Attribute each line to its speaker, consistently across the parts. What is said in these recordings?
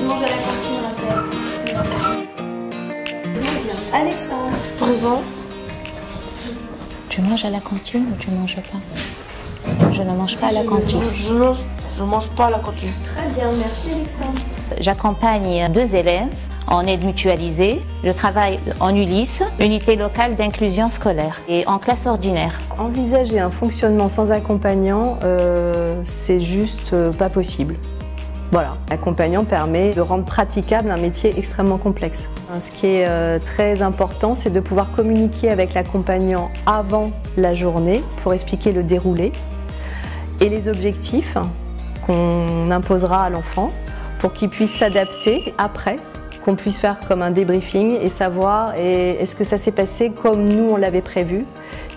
Speaker 1: mange à la cantine, Raphaël. Alexandre.
Speaker 2: Présent.
Speaker 3: Tu manges à la cantine ou tu manges pas? Je ne mange pas à la cantine.
Speaker 2: Je mange pas à la cantine.
Speaker 1: Très bien, merci Alexandre.
Speaker 3: J'accompagne 2 élèves en aide mutualisée. Je travaille en ULIS, unité locale d'inclusion scolaire, et en classe ordinaire.
Speaker 4: Envisager un fonctionnement sans accompagnant, c'est juste pas possible. Voilà, l'accompagnant permet de rendre praticable un métier extrêmement complexe. Ce qui est très important, c'est de pouvoir communiquer avec l'accompagnant avant la journée pour expliquer le déroulé et les objectifs qu'on imposera à l'enfant pour qu'il puisse s'adapter après, qu'on puisse faire comme un débriefing et savoir est-ce que ça s'est passé comme nous on l'avait prévu.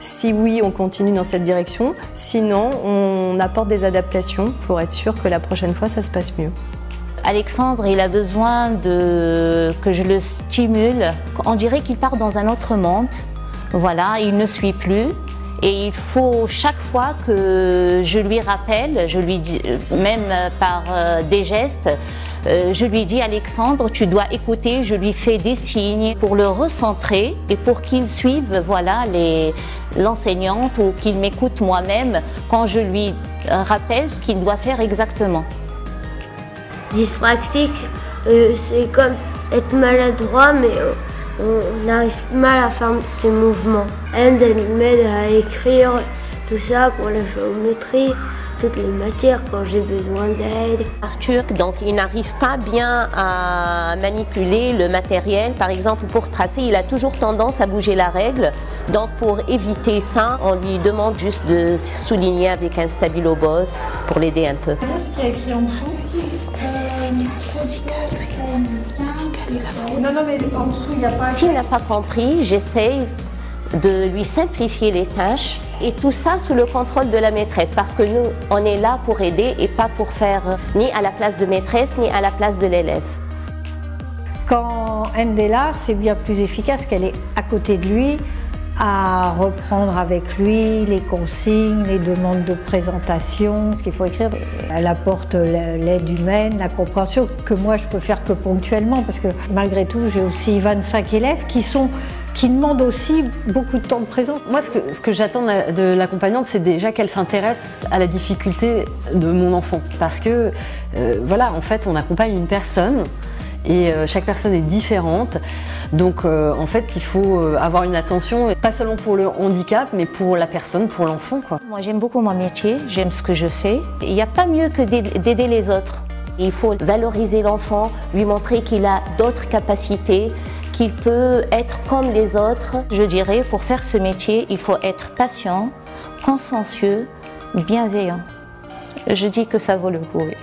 Speaker 4: Si oui, on continue dans cette direction, sinon on apporte des adaptations pour être sûr que la prochaine fois ça se passe mieux.
Speaker 3: Alexandre, il a besoin que je le stimule. On dirait qu'il part dans un autre monde. Voilà, il ne suit plus. Et il faut chaque fois que je lui rappelle, je lui dis, même par des gestes, je lui dis Alexandre, tu dois écouter, je lui fais des signes pour le recentrer et pour qu'il suive voilà, l'enseignante ou qu'il m'écoute moi-même quand je lui rappelle ce qu'il doit faire exactement.
Speaker 5: Dyspraxique, c'est comme être maladroit, mais on arrive mal à faire ces mouvements. Elle m'aide à écrire tout ça pour la géométrie, toutes les matières quand j'ai besoin d'aide.
Speaker 6: Arthur, donc il n'arrive pas bien à manipuler le matériel. Par exemple, pour tracer, il a toujours tendance à bouger la règle. Donc pour éviter ça, on lui demande juste de souligner avec un stabilo boss pour l'aider un peu.
Speaker 7: Ce qui est écrit en dessous. Non, mais en dessous, il n'y a pas...
Speaker 6: S'il n'a pas compris, j'essaye de lui simplifier les tâches et tout ça sous le contrôle de la maîtresse parce que nous, on est là pour aider et pas pour faire ni à la place de maîtresse ni à la place de l'élève.
Speaker 7: Quand End est là, c'est bien plus efficace qu'elle est à côté de lui à reprendre avec lui les consignes, les demandes de présentation, ce qu'il faut écrire. Elle apporte l'aide humaine, la compréhension que moi je peux faire que ponctuellement parce que malgré tout j'ai aussi 25 élèves qui demandent aussi beaucoup de temps de présence.
Speaker 8: Moi, ce que j'attends de l'accompagnante, c'est déjà qu'elle s'intéresse à la difficulté de mon enfant. Parce que, voilà, en fait, on accompagne une personne et chaque personne est différente. Donc, en fait, il faut avoir une attention, pas seulement pour le handicap, mais pour la personne, pour l'enfant, quoi.
Speaker 3: Moi, j'aime beaucoup mon métier, j'aime ce que je fais. Il n'y a pas mieux que d'aider les autres.
Speaker 6: Il faut valoriser l'enfant, lui montrer qu'il a d'autres capacités, qu'il peut être comme les autres.
Speaker 3: Je dirais, pour faire ce métier, il faut être patient, consciencieux, bienveillant. Je dis que ça vaut le coup. Oui.